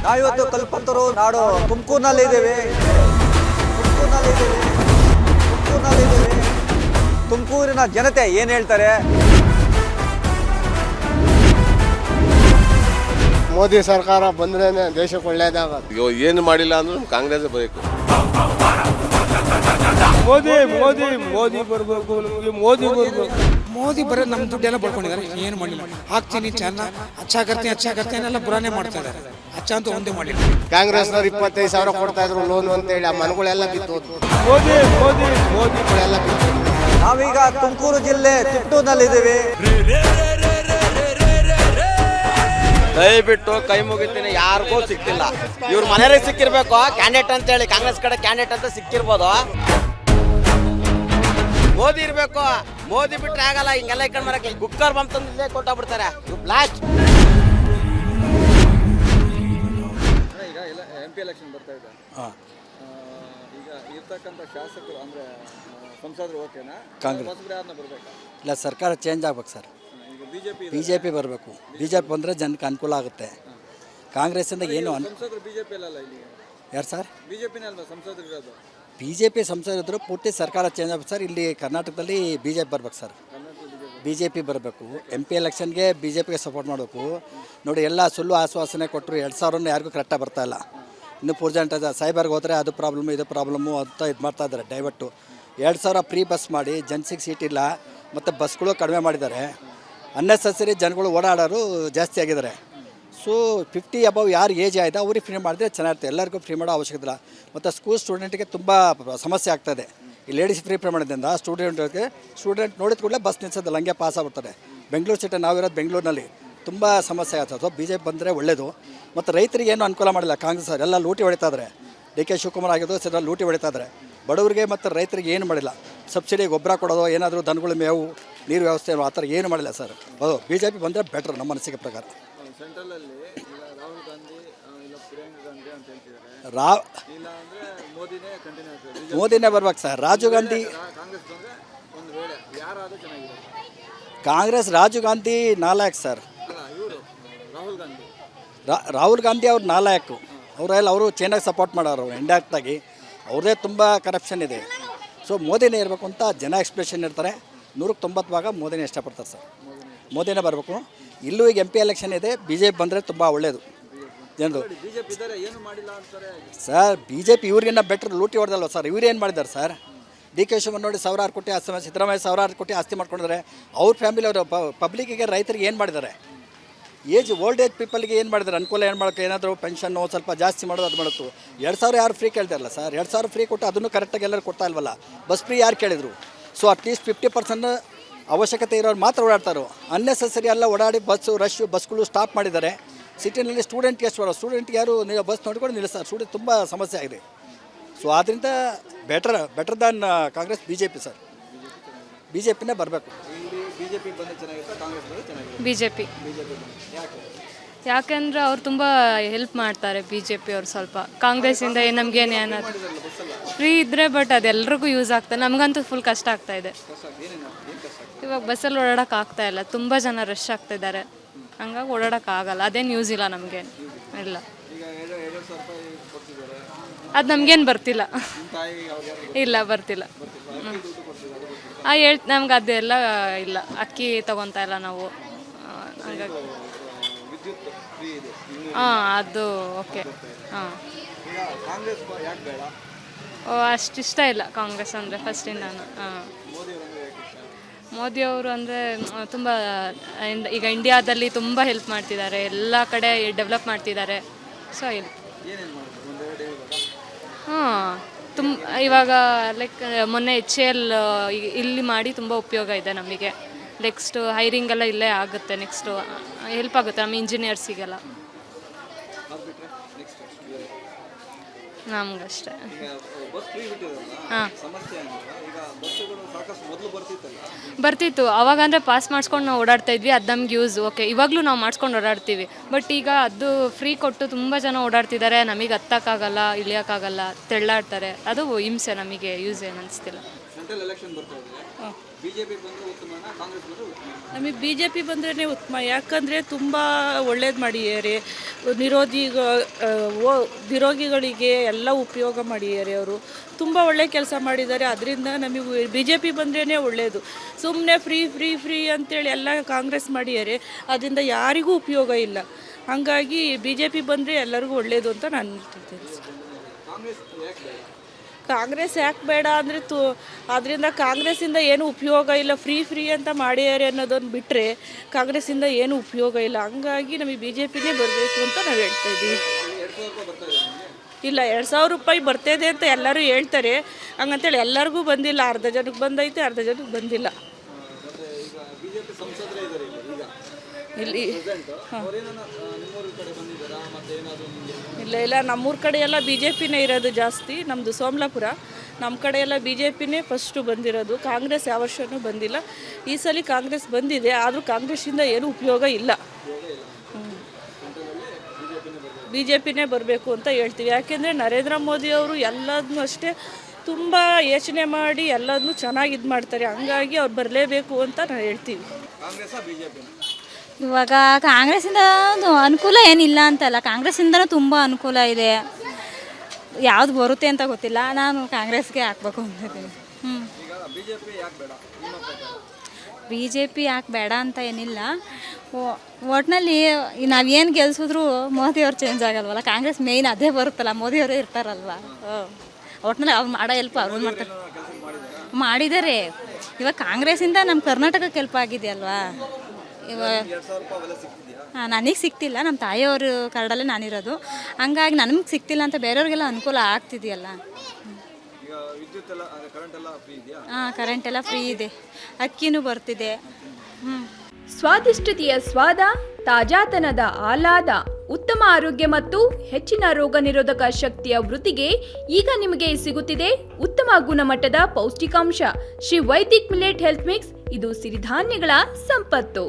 ನಾವಿವತ್ತು ಕಲ್ಪತರು ನಾಡು ತುಮಕೂರಿನಲ್ಲಿದ್ದೇವೆ. ತುಮಕೂರಿನ ಜನತೆ ಏನು ಹೇಳ್ತಾರೆ? ಮೋದಿ ಸರ್ಕಾರ ಬಂದ್ರೆ ದೇಶಕ್ಕೆ ಒಳ್ಳೇದಾಗುತ್ತೆ. ಏನು ಮಾಡಿಲ್ಲ ಅಂದ್ರೂ ಕಾಂಗ್ರೆಸ್ ಬೇಕು. ಮೋದಿ ಬರಬೇಕು, ನಮಗೆ ಮೋದಿ ಬರಬೇಕು. ಮೋದಿ ಬರೋ ನಮ್ಮ ದುಡ್ಡೆಲ್ಲ ಬಳ್ಕೊಂಡಿದ್ದಾರೆ, ಏನು ಮಾಡಿಲ್ಲ. ಹಾಕ್ತೀನಿ ಚೆನ್ನ ಅಚ್ಚಾ ಕರ್ತೇನೆ ಎಲ್ಲ ಬುರಾನೇ ಮಾಡ್ತಾ ಇದ್ದಾರೆ. ಅಚ್ಚ ಅಂತ ಒಂದೇ ಮಾಡಿಲ್ಲ. ಕಾಂಗ್ರೆಸ್ನವ್ರು 25,000 ಕೊಡ್ತಾ ಇದ್ರು ಲೋನ್ ಅಂತೇಳಿ, ಆ ಮನೆಗಳೆಲ್ಲ ಬಿತ್ತು. ಮೋದಿಗಳೆಲ್ಲ ಬಿತ್ತು. ನಾವೀಗ ತುಮಕೂರು ಜಿಲ್ಲೆ ತಿಟ್ಟೂರಿನಲ್ಲಿದ್ದೀವಿ. ದಯವಿಟ್ಟು ಕೈ ಮುಗಿತೀನಿ, ಯಾರಿಗೂ ಸಿಕ್ತಿಲ್ಲ. ಇವ್ರ ಮನೆಯವ್ರಿಗೆ ಸಿಕ್ಕಿರ್ಬೇಕು ಕ್ಯಾಂಡಿಡೇಟ್ ಅಂತ ಹೇಳಿ. ಕಾಂಗ್ರೆಸ್ ಕಡೆ ಕ್ಯಾಂಡಿಡೇಟ್ ಅಂತ ಸಿಕ್ಕಿರ್ಬೋದು. ಮೋದಿ ಇರ್ಬೇಕು. ಮೋದಿ ಬಿಟ್ರೆ ಆಗಲ್ಲ. ಹಿಂಗೆಲ್ಲ ಇಟ್ಕೊಂಡು ಬರಕ್ಕೆ ಕುಕ್ಕರ್ ಬಂಪ್ ತಂದು ಇಲ್ಲೇ ಕೊಟ್ಟಾಗ್ಬಿಡ್ತಾರೆ. ಬ್ಲಾಸ್ಟ್. ಈಗ MP ಎಲೆಕ್ಷನ್ ಬರ್ತಾ ಇದೆ. ಈಗ ಇರ್ತಕ್ಕಂಥ ಶಾಸಕರು ಅಂದ್ರೆ ಸಂಸದರು ಓಕೆನಾ? ಕಾಂಗ್ರೆಸ್ ಯಾರನ್ನ ಬರಬೇಕಾ? ಇಲ್ಲ, ಸರ್ಕಾರ ಚೇಂಜ್ ಆಗ್ಬೇಕು ಸರ್. ಬಿ ಜೆ ಪಿ ಬರಬೇಕು. BJP ಬಂದರೆ ಜನಕ್ಕೆ ಅನುಕೂಲ ಆಗುತ್ತೆ. ಕಾಂಗ್ರೆಸ್ಸಿಂದ ಏನು ಸಂಸದರು BJP ಅಲ್ಲ ಇಲ್ಲಿ. ಯಾರು ಸರ್? BJPನೇ ಅಲ್ವಾ ಸಂಸದರು ಇರೋದು? BJP ಸಂಸದರು ಪೂರ್ತಿ ಸರ್ಕಾರ ಚೇಂಜ್ ಆಗ್ಬೇಕು ಸರ್. ಇಲ್ಲಿ ಕರ್ನಾಟಕದಲ್ಲಿ BJP ಬರ್ಬೇಕು ಸರ್. BJP ಬರಬೇಕು. MP ಎಲೆಕ್ಷನ್ಗೆ BJPಗೆ ಸಪೋರ್ಟ್ ಮಾಡಬೇಕು. ನೋಡಿ, ಎಲ್ಲ ಸುಳ್ಳು ಆಶ್ವಾಸನೆ ಕೊಟ್ಟರು. 2,000 ಯಾರಿಗೂ ಕರೆಕ್ಟಾಗಿ ಬರ್ತಾಯಿಲ್ಲ. ಇನ್ನು ಪೂರ್ಜೆಂಟ್ ಸೈಬರ್ಗೆ ಹೋದರೆ ಅದು ಪ್ರಾಬ್ಲಮ್ಮು ಇದು ಪ್ರಾಬ್ಲಮ್ಮು ಅಂತ ಇದು ಮಾಡ್ತಾ ಇದ್ದಾರೆ ಡೈವರ್ಟು. 2,000 ಫ್ರೀ ಬಸ್ ಮಾಡಿ ಜನಸಿಗೆ ಸೀಟ್ ಇಲ್ಲ, ಮತ್ತು ಬಸ್ಗಳು ಕಡಿಮೆ ಮಾಡಿದ್ದಾರೆ. ಅನ್ನೆಸಸರಿ ಜನಗಳು ಓಡಾಡೋರು ಜಾಸ್ತಿ ಆಗಿದ್ದಾರೆ. ಸೊ 50 ಅಬವ್ ಯಾರು ಏಜ್ ಆಯಿತು ಅವ್ರಿಗೆ ಫ್ರೀ ಮಾಡಿದ್ರೆ ಚೆನ್ನಾಗಿರುತ್ತೆ. ಎಲ್ಲರಿಗೂ ಫ್ರೀ ಮಾಡೋ ಅವಶ್ಯಕತೆ ಇಲ್ಲ. ಮತ್ತು ಸ್ಕೂಲ್ ಸ್ಟೂಡೆಂಟಿಗೆ ತುಂಬ ಸಮಸ್ಯೆ ಆಗ್ತಾಯಿದೆ. ಈ ಲೇಡೀಸ್ ಫ್ರೀ ಮಾಡೋದ್ರಿಂದ ಸ್ಟೂಡೆಂಟ್ ನೋಡಿದ ಕೂಡಲೇ ಬಸ್ ನಿಲ್ಸೋದಿಲ್ಲ, ಹಂಗೆ ಪಾಸ್ ಆಗ್ಬಿಡ್ತಾರೆ. ಬೆಂಗಳೂರು ಸಿಟಿ ನಾವಿರೋದು ಬೆಂಗಳೂರಿನಲ್ಲಿ ತುಂಬ ಸಮಸ್ಯೆ ಆಗ್ತದೆ. ಸೊ BJP ಬಂದರೆ ಒಳ್ಳೆಯದು. ಮತ್ತು ರೈತರಿಗೆ ಏನು ಅನುಕೂಲ ಮಾಡಿಲ್ಲ ಕಾಂಗ್ರೆಸ್ ಅವರು. ಎಲ್ಲ ಲೂಟಿ ಹೊಡಿತಾ ಇದ್ದಾರೆ. DK ಶಿವಕುಮಾರ್ ಆಗಿದ್ದು ಸರಿ ಲೂಟಿ ಹೊಡಿತಾ ಇದ್ದಾರೆ. ಬಡವರಿಗೆ ಮತ್ತು ರೈತರಿಗೆ ಏನು ಮಾಡಿಲ್ಲ. ಸಬ್ಸಿಡಿ ಗೊಬ್ಬರ ಕೊಡೋದು, ಏನಾದರೂ ದನಗಳು ಮೇವು, ನೀರು ವ್ಯವಸ್ಥೆ ಆ ಥರ ಏನು ಮಾಡಿಲ್ಲ ಸರ್. ಅದು BJP ಬಂದರೆ ಬೆಟ್ರ್ ನಮ್ಮ ಮನಸ್ಸಿಗೆ ಪ್ರಕಾರ. ಸೆಂಟ್ರಲಲ್ಲಿ ರಾಹುಲ್ ಗಾಂಧಿ ಇಲ್ಲ ಪ್ರಿಯಾಂಕಾ ಗಾಂಧಿ ಅಂತ ಹೇಳ್ತಿದ್ದಾರೆ. ಇಲ್ಲ ಅಂದರೆ ಮೋದಿನೇ ಬರ್ಬೇಕು ಸರ್. ರಾಜೀವ್ ಗಾಂಧಿ ಕಾಂಗ್ರೆಸ್ ಬಂದರೆ ಒಂದು ವೇಳೆ ಯಾರಾದರೂ ಚೆನ್ನಾಗಿದೆ. ಕಾಂಗ್ರೆಸ್ ರಾಜೀವ್ ಗಾಂಧಿ ನಾಲಾಯಕ್ ಸರ್. ಅಲ್ಲ, ಇವರು ರಾಹುಲ್ ಗಾಂಧಿ ಅವ್ರು ನಾಲಾಯಕು. ಅವರು ಚೈನಾಗಿ ಸಪೋರ್ಟ್ ಮಾಡೋರು ಇಂಡೈರೆಕ್ಟಾಗಿ. ಅವ್ರದ್ದೇ ತುಂಬ ಕರಪ್ಷನ್ ಇದೆ. ಸೊ ಮೋದಿನೇ ಇರಬೇಕು ಅಂತ ಜನ ಎಕ್ಸ್ಪ್ರೆಷನ್ ಇರ್ತಾರೆ. 190 ಭಾಗ ಮೋದಿನೇ ಇಷ್ಟಪಡ್ತಾರೆ ಸರ್. ಮೋದಿನೇ ಬರಬೇಕು. ಇಲ್ಲೂ ಈಗ MP ಎಲೆಕ್ಷನ್ ಇದೆ. BJP ಬಂದರೆ ತುಂಬ ಒಳ್ಳೆಯದು ಜನರು. ಸರ್ BJP ಇವ್ರಿಗಿನ್ನ ಬೆಟ್ರ್ ಲೂಟಿ ಹೊಡೆದಲ್ವ ಸರ್. ಇವ್ರು ಏನು ಮಾಡಿದ್ದಾರೆ ಸರ್? DK ಶಿವಕುಮಾರ್ ನೋಡಿ 1,000 ಕೋಟಿ ಆಸ್ತಿ, ಸಿದ್ದರಾಮಯ್ಯ 1,000 ಕೋಟಿ ಆಸ್ತಿ ಮಾಡ್ಕೊಂಡಿದ್ದಾರೆ. ಅವ್ರ ಫ್ಯಾಮಿಲಿ ಅವರು ಪಬ್ಲಿಕ್ಕಿಗೆ ರೈತರಿಗೆ ಏನು ಮಾಡಿದ್ದಾರೆ? ಓಲ್ಡ್ ಏಜ್ ಪೀಪಲ್ಗೆ ಏನು ಮಾಡಿದ್ದಾರೆ? ಅನುಕೂಲ ಏನು ಮಾಡೋಕ್ಕೆ ಏನಾದರೂ ಪೆನ್ಷನ್ನು ಸ್ವಲ್ಪ ಜಾಸ್ತಿ ಮಾಡೋದು ಅದು ಮಾಡುತ್ತು. 2,000 ಯಾರು ಫ್ರೀ ಕೇಳ್ತಾರಲ್ಲ ಸರ್. 2,000 ಫ್ರೀ ಕೊಟ್ಟು ಅದನ್ನು ಕರೆಕ್ಟಾಗಿ ಎಲ್ಲರೂ ಕೊಡ್ತಾ ಇಲ್ವಲ್ಲ. ಬಸ್ ಫ್ರೀ ಯಾರು ಕೇಳಿದರು? ಸೊ ಅಟ್ಲೀಸ್ಟ್ 50% ಅವಶ್ಯಕತೆ ಇರೋರು ಮಾತ್ರ ಓಡಾಡ್ತಾರೋ. ಅನ್ನೆಸಸರಿ ಎಲ್ಲ ಓಡಾಡಿ ಬಸ್ಗಳು ಸ್ಟಾಪ್ ಮಾಡಿದ್ದಾರೆ. ಸಿಟಿನಲ್ಲಿ ಸ್ಟೂಡೆಂಟ್ಗೆ ಎಷ್ಟು ಬರೋದು? ಸ್ಟೂಡೆಂಟ್ಗೆ ಯಾರು ನೀವು ಬಸ್ ನೋಡಿಕೊಂಡು ನಿಲ್ಲಿಸ್ತಾರೆ. ಸ್ಟೂಡೆಂಟ್ ತುಂಬ ಸಮಸ್ಯೆ ಆಗಿದೆ. ಸೊ ಆದ್ದರಿಂದ better than Congress BJP sir. BJPನೇ ಬರಬೇಕು. BJP ಯಾಕೆಂದರೆ ಅವ್ರು ತುಂಬ ಹೆಲ್ಪ್ ಮಾಡ್ತಾರೆ. BJP ಅವ್ರು ಸ್ವಲ್ಪ ಕಾಂಗ್ರೆಸ್ಸಿಂದ ನಮಗೇನು ಏನಾದ್ರು ಫ್ರೀ ಇದ್ದರೆ, ಬಟ್ ಅದೆಲ್ರಿಗೂ ಯೂಸ್ ಆಗ್ತದೆ. ನಮಗಂತೂ ಫುಲ್ ಕಷ್ಟ ಆಗ್ತಾಯಿದೆ. ಇವಾಗ ಬಸ್ಸಲ್ಲಿ ಓಡಾಡೋಕೆ ಆಗ್ತಾಯಿಲ್ಲ. ತುಂಬ ಜನ ರಶ್ ಆಗ್ತಾಯಿದ್ದಾರೆ. ಹಂಗಾಗಿ ಓಡಾಡೋಕ್ಕಾಗಲ್ಲ. ಅದೇನು ಯೂಸ್ ಇಲ್ಲ ನಮಗೇನು ಇಲ್ಲ. ಅದು ನಮಗೇನು ಬರ್ತಿಲ್ಲ. ಇಲ್ಲ, ಬರ್ತಿಲ್ಲ. ನಮ್ಗೆ ಅದೆಲ್ಲ ಇಲ್ಲ. ಅಕ್ಕಿ ತೊಗೊತಾ ಇಲ್ಲ ನಾವು. ಹಂಗಾಗಿ ಅದು ಓಕೆ. ಅಷ್ಟಿಷ್ಟ ಇಲ್ಲ ಕಾಂಗ್ರೆಸ್ ಅಂದರೆ ಫಸ್ಟಿಂದಾನು. ಮೋದಿಯವರು ಅಂದರೆ ತುಂಬ ಈಗ ಇಂಡಿಯಾದಲ್ಲಿ ತುಂಬ ಹೆಲ್ಪ್ ಮಾಡ್ತಿದ್ದಾರೆ. ಎಲ್ಲ ಕಡೆ ಡೆವಲಪ್ ಮಾಡ್ತಿದ್ದಾರೆ. ಸೊ ಇವಾಗ ಲೈಕ್ ಮೊನ್ನೆ HAL ಇಲ್ಲಿ ಮಾಡಿ ತುಂಬ ಉಪಯೋಗ ಇದೆ ನಮಗೆ. ನೆಕ್ಸ್ಟು ಹೈರಿಂಗ್ ಎಲ್ಲ ಇಲ್ಲೇ ಆಗುತ್ತೆ. ನೆಕ್ಸ್ಟು ಹೆಲ್ಪ್ ಆಗುತ್ತೆ ನಮ್ಮ ಇಂಜಿನಿಯರ್ಸಿಗೆಲ್ಲ. ನಮಗಷ್ಟೇ. ಹಾಂ, ಬರ್ತಿತ್ತು ಅವಾಗ. ಅಂದರೆ ಪಾಸ್ ಮಾಡಿಸ್ಕೊಂಡು ನಾವು ಓಡಾಡ್ತಾ ಇದ್ವಿ. ಅದು ನಮ್ಗೆ ಯೂಸ್. ಓಕೆ, ಇವಾಗಲೂ ನಾವು ಮಾಡಿಸ್ಕೊಂಡು ಓಡಾಡ್ತೀವಿ. ಬಟ್ ಈಗ ಅದು ಫ್ರೀ ಕೊಟ್ಟು ತುಂಬ ಜನ ಓಡಾಡ್ತಿದ್ದಾರೆ. ನಮಗೆ ಹತ್ತಕ್ಕಾಗಲ್ಲ, ಇಳಿಯೋಕ್ಕಾಗಲ್ಲ, ತೆಳ್ಳಾಡ್ತಾರೆ. ಅದು ಹಿಂಸೆ. ನಮಗೆ ಯೂಸ್ ಏನು ಅನಿಸ್ತಿಲ್ಲ. ಬಿಜೆಪಿ ಬಂದ್ರೆ ಉತ್ತಮನ ಕಾಂಗ್ರೆಸ್ ಬಂದ್ರೆ ಉತ್ತಮ? ನಮಗೆ ಬಿ ಜೆ ಪಿ ಬಂದ್ರೇ ಉತ್ತಮ. ಯಾಕಂದರೆ ತುಂಬ ಒಳ್ಳೇದು ಮಾಡಿದ್ದಾರೆ. ನಿರೋಗಿಗಳಿಗೆ ಎಲ್ಲ ಉಪಯೋಗ ಮಾಡಿದ್ದಾರೆ. ಅವರು ತುಂಬ ಒಳ್ಳೆ ಕೆಲಸ ಮಾಡಿದ್ದಾರೆ. ಅದರಿಂದ ನಮಗೆ ಬಿ ಜೆ ಪಿ ಬಂದ್ರೇ ಒಳ್ಳೆಯದು. ಸುಮ್ಮನೆ ಫ್ರೀ ಅಂತೇಳಿ ಎಲ್ಲ ಕಾಂಗ್ರೆಸ್ ಮಾಡಿದ್ದಾರೆ. ಅದರಿಂದ ಯಾರಿಗೂ ಉಪಯೋಗ ಇಲ್ಲ. ಹಾಗಾಗಿ ಬಿ ಜೆ ಪಿ ಬಂದರೆ ಎಲ್ಲರಿಗೂ ಒಳ್ಳೆಯದು ಅಂತ ನಾನು ಹೇಳ್ತಿದ್ದೇನೆ. ಕಾಂಗ್ರೆಸ್ ಯಾಕೆ ಬೇಡ ಅಂದರೆ ಅದರಿಂದ ಕಾಂಗ್ರೆಸ್ಸಿಂದ ಏನು ಉಪಯೋಗ ಇಲ್ಲ. ಫ್ರೀ ಅಂತ ಮಾಡ್ಯಾರೆ ಅನ್ನೋದನ್ನು ಬಿಟ್ಟರೆ ಕಾಂಗ್ರೆಸ್ಸಿಂದ ಏನು ಉಪಯೋಗ ಇಲ್ಲ. ಹಂಗಾಗಿ ನಮಗೆ ಬಿ ಜೆ ಪಿನೇ ಬರಬೇಕು ಅಂತ ನಾವು ಹೇಳ್ತಾ ಇದ್ದೀವಿ. ಇಲ್ಲ, 2,000 ರೂಪಾಯಿ ಬರ್ತಾಯಿದೆ ಅಂತ ಎಲ್ಲರೂ ಹೇಳ್ತಾರೆ. ಹಂಗಂತೇಳಿ ಎಲ್ಲರಿಗೂ ಬಂದಿಲ್ಲ. ಅರ್ಧ ಜನಕ್ಕೆ ಬಂದೈತೆ, ಅರ್ಧ ಜನಕ್ಕೆ ಬಂದಿಲ್ಲ. ಇಲ್ಲಿ ಇಲ್ಲ, ನಮ್ಮೂರ ಕಡೆ ಎಲ್ಲ ಬಿ ಜೆ ಪಿನೇ ಇರೋದು ಜಾಸ್ತಿ. ನಮ್ಮದು ಸೋಮಲಾಪುರ. ನಮ್ಮ ಕಡೆ ಎಲ್ಲ ಬಿ ಜೆ ಪಿನೇ ಫಸ್ಟು ಬಂದಿರೋದು. ಕಾಂಗ್ರೆಸ್ ಯಾವ ವರ್ಷವೂ ಬಂದಿಲ್ಲ. ಈ ಸಲ ಕಾಂಗ್ರೆಸ್ ಬಂದಿದೆ, ಆದರೂ ಕಾಂಗ್ರೆಸ್ಸಿಂದ ಏನೂ ಉಪಯೋಗ ಇಲ್ಲ. ಬಿ ಜೆ ಪಿನೇ ಬರಬೇಕು ಅಂತ ಹೇಳ್ತೀವಿ. ಯಾಕೆಂದರೆ ನರೇಂದ್ರ ಮೋದಿ ಅವರು ಎಲ್ಲದನ್ನೂ ಅಷ್ಟೇ ತುಂಬ ಯೋಚನೆ ಮಾಡಿ ಎಲ್ಲದನ್ನೂ ಚೆನ್ನಾಗಿ ಇದು ಮಾಡ್ತಾರೆ. ಹಂಗಾಗಿ ಅವ್ರು ಬರಲೇಬೇಕು ಅಂತ ನಾವು ಹೇಳ್ತೀವಿ. ಇವಾಗ ಕಾಂಗ್ರೆಸ್ಸಿಂದ ಅನುಕೂಲ ಏನಿಲ್ಲ ಅಂತಲ್ಲ, ಕಾಂಗ್ರೆಸ್ಸಿಂದನೂ ತುಂಬ ಅನುಕೂಲ ಇದೆ. ಯಾವುದು ಬರುತ್ತೆ ಅಂತ ಗೊತ್ತಿಲ್ಲ. ನಾನು ಕಾಂಗ್ರೆಸ್ಗೆ ಹಾಕ್ಬೇಕು ಅಂತಿದ್ದೀನಿ. ಬಿ ಜೆ ಪಿ ಯಾಕೆ ಬೇಡ ಅಂತ ಏನಿಲ್ಲ. ಒಟ್ಟಿನಲ್ಲಿ ನಾವೇನು ಗೆಲ್ಸಿದ್ರು ಮೋದಿಯವ್ರು ಚೇಂಜ್ ಆಗಲ್ವಲ್ಲ. ಕಾಂಗ್ರೆಸ್ ಮೇಯ್ನ್ ಅದೇ ಬರುತ್ತಲ್ಲ, ಮೋದಿಯವರೇ ಇರ್ತಾರಲ್ವ. ಒಟ್ಟಿನಲ್ಲಿ ಅವ್ರು ಮಾಡೋ ಹೆಲ್ಪ್ ಅವ್ರು ಮಾಡ್ತಾರೆ, ಮಾಡಿದ್ದಾರೆ. ಇವಾಗ ಕಾಂಗ್ರೆಸ್ಸಿಂದ ನಮ್ಮ ಕರ್ನಾಟಕಕ್ಕೆ ಹೆಲ್ಪ್ ಆಗಿದೆಯಲ್ವಾ. ಇವಾಗ ನನಗೆ ಸಿಗ್ತಿಲ್ಲ. ನಮ್ಮ ತಾಯಿಯವರು ಕರಡಲ್ಲೇ ನಾನಿರೋದು. ಹಂಗಾಗಿ ನನಗೆ ಸಿಗ್ತಿಲ್ಲ ಅಂತ ಬೇರೆಯವ್ರಿಗೆಲ್ಲ ಅನುಕೂಲ ಆಗ್ತಿದೆಯಲ್ಲ. ಹಾಂ, ಕರೆಂಟ್ ಎಲ್ಲ ಫ್ರೀ ಇದೆ. ಅಕ್ಕಿನೂ ಬರ್ತಿದೆ. ಸ್ವಾದಿಷ್ಟತೆಯ ಸ್ವಾದ, ತಾಜಾತನದ ಆಹ್ಲಾದ, ಉತ್ತಮ ಆರೋಗ್ಯ ಮತ್ತು ಹೆಚ್ಚಿನ ರೋಗ ನಿರೋಧಕ ಶಕ್ತಿಯ ವೃದ್ಧಿಗೆ ಈಗ ನಿಮಗೆ ಸಿಗುತ್ತಿದೆ ಉತ್ತಮ ಗುಣಮಟ್ಟದ ಪೌಷ್ಟಿಕಾಂಶ Shri Vaidik millet health mix. ಇದು ಸಿರಿಧಾನ್ಯಗಳ ಸಂಪತ್ತು.